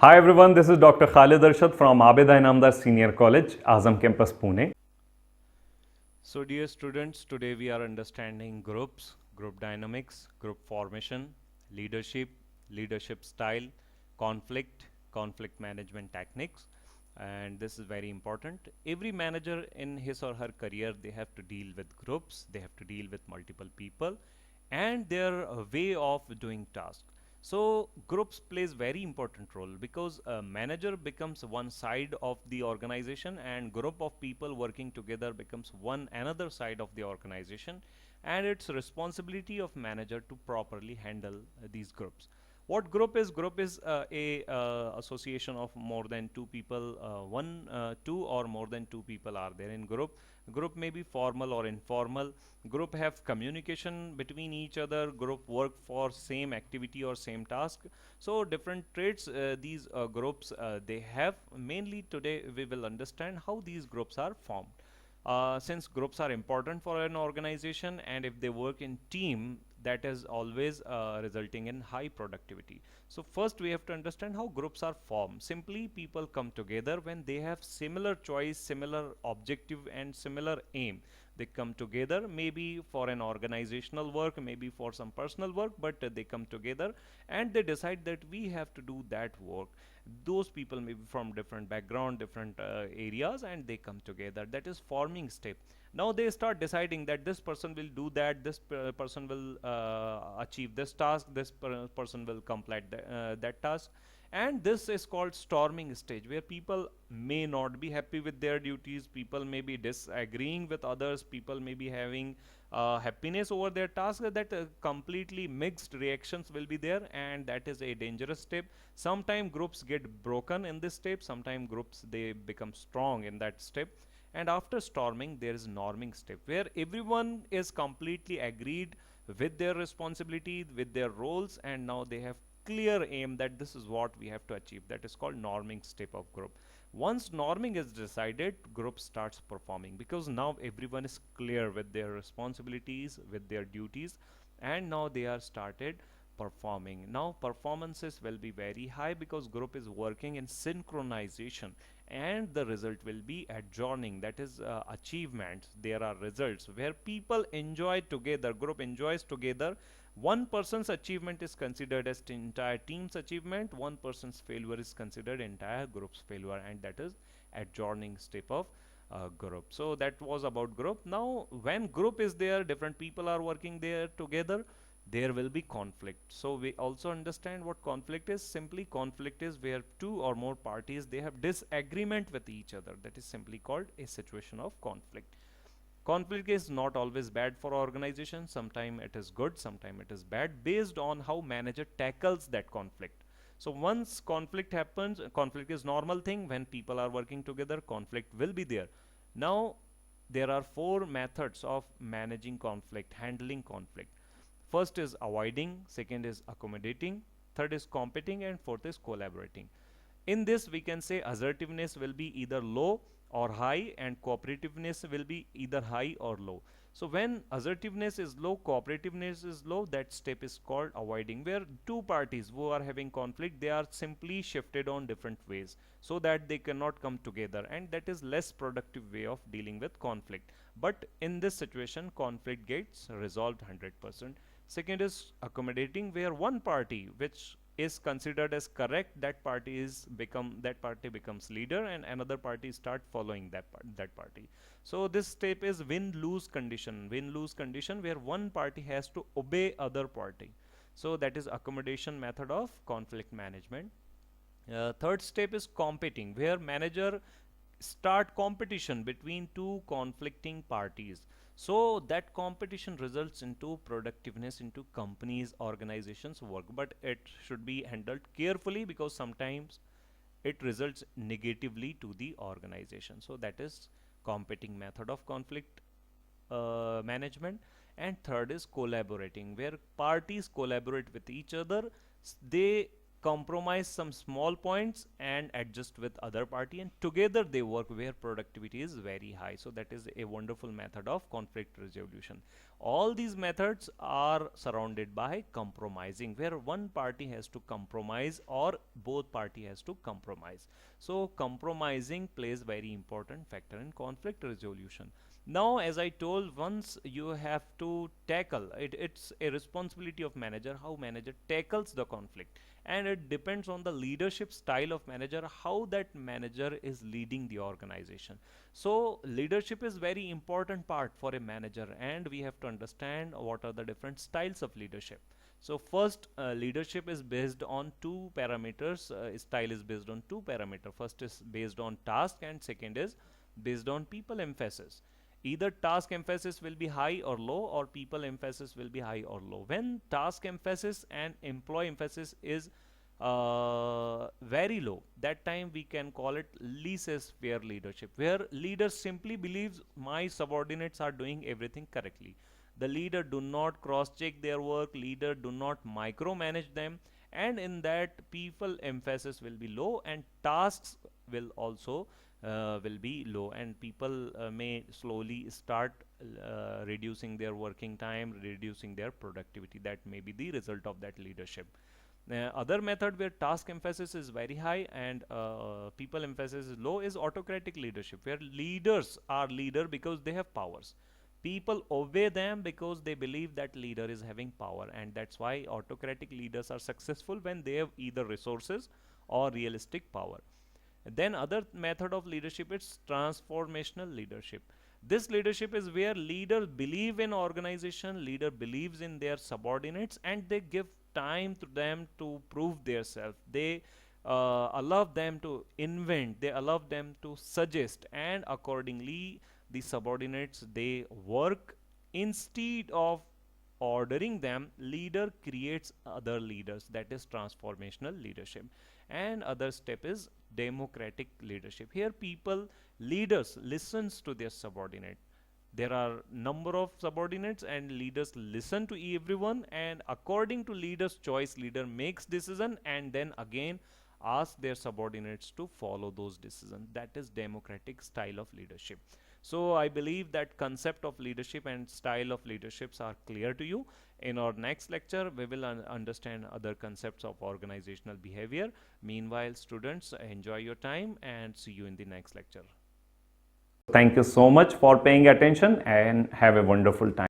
Hi everyone, this is Dr. Khalid Arshad from Abid Inamdar Senior College, Azam Campus, Pune. So dear students, today we are understanding groups, group dynamics, group formation, leadership, leadership style, conflict, conflict management techniques, and this is very important. Every manager in his or her career, they have to deal with groups, they have to deal with multiple people and their way of doing tasks. So groups plays very important role because a manager becomes one side of the organization and group of people working together becomes one another side of the organization, and it's responsibility of manager to properly handle these groups. What group is? Group is a association of more than two people. Two or more than two people are there in group. Group may be formal or informal. Group have communication between each other. Group work for same activity or same task. So different traits these groups they have. Mainly today we will understand how these groups are formed. Since groups are important for an organization and if they work in team, that is always resulting in high productivity. So first we have to understand how groups are formed. Simply people come together when they have similar choice, similar objective and similar aim. They come together maybe for an organizational work, maybe for some personal work, but they come together and they decide that we have to do that work. Those people may be from different background, different areas, and they come together. That is forming step. Now they start deciding that this person will do that, this person will achieve this task, this person will complete that task, and this is called storming stage, where people may not be happy with their duties, people may be disagreeing with others, people may be having happiness over their task. That completely mixed reactions will be there, and that is a dangerous step. Sometimes groups get broken in this step, sometimes groups they become strong in that step. And after storming there is norming step, where everyone is completely agreed with their responsibility, with their roles, and now they have clear aim that this is what we have to achieve. That is called norming step of group. Once norming is decided, group starts performing because now everyone is clear with their responsibilities, with their duties, and now they are started performing. Now performances will be very high because group is working in synchronization, and the result will be adjourning, that is achievements. There are results where people enjoy together, group enjoys together. One person's achievement is considered as the entire team's achievement, one person's failure is considered entire group's failure, and that is adjourning step of group. So that was about group. Now when group is there, different people are working there together, there will be conflict. So we also understand what conflict is. Simply conflict is where two or more parties they have disagreement with each other. That is simply called a situation of conflict. Conflict is not always bad for organization. Sometimes it is good, sometimes it is bad, based on how manager tackles that conflict. So once conflict happens, conflict is normal thing. When people are working together, conflict will be there. Now there are four methods of managing conflict, handling conflict. First is avoiding, second is accommodating, third is competing, and fourth is collaborating. In this we can say assertiveness will be either low or high, and cooperativeness will be either high or low. So when assertiveness is low, cooperativeness is low, that step is called avoiding, where two parties who are having conflict, they are simply shifted on different ways so that they cannot come together, and that is less productive way of dealing with conflict. But in this situation conflict gets resolved 100%. Second is accommodating, where one party which is considered as correct, that party becomes leader, and another party start following that party. So this step is win lose condition, where one party has to obey other party. So that is accommodation method of conflict management. Third step is competing, where manager start competition between two conflicting parties. So that competition results into productiveness, into companies organizations work, but it should be handled carefully because sometimes it results negatively to the organization. So that is competing method of conflict management. And third is collaborating, where parties collaborate with each other. They compromise some small points and adjust with other party, and together they work where productivity is very high. So that is a wonderful method of conflict resolution. All these methods are surrounded by compromising, where one party has to compromise or both party has to compromise. So compromising plays very important factor in conflict resolution. Now, as I told, once you have to tackle it, it's a responsibility of manager how manager tackles the conflict, and it depends on the leadership style of manager, how that manager is leading the organization. So leadership is very important part for a manager, and we have to understand what are the different styles of leadership. So first, leadership is based on two parameters. Style is based on two parameters. First is based on task, and second is based on people emphasis. Either task emphasis will be high or low, or people emphasis will be high or low. When task emphasis and employee emphasis is very low, that time we can call it laissez-faire leadership, where leader simply believes my subordinates are doing everything correctly. The leader do not cross check their work, leader do not micromanage them, and in that people emphasis will be low, and tasks will also will be low, and people may slowly start reducing their working time, reducing their productivity. That may be the result of that leadership. Other method where task emphasis is very high and people emphasis is low is autocratic leadership, where leaders are leader because they have powers. People obey them because they believe that leader is having power, and that's why autocratic leaders are successful when they have either resources or realistic power. Then other method of leadership is transformational leadership. This leadership is where leaders believe in organization, leader believes in their subordinates, and they give time to them to prove their self. They allow them to invent, they allow them to suggest, and accordingly the subordinates they work. Instead of ordering them, leader creates other leaders. That is transformational leadership. And other step is democratic leadership. Here people leaders listens to their subordinate. There are number of subordinates and leaders listen to everyone, and according to leader's choice leader makes decision and then again ask their subordinates to follow those decisions. That is democratic style of leadership. So I believe that concept of leadership and style of leaderships are clear to you. In our next lecture, we will understand other concepts of organizational behavior. Meanwhile, students, enjoy your time and see you in the next lecture. Thank you so much for paying attention and have a wonderful time.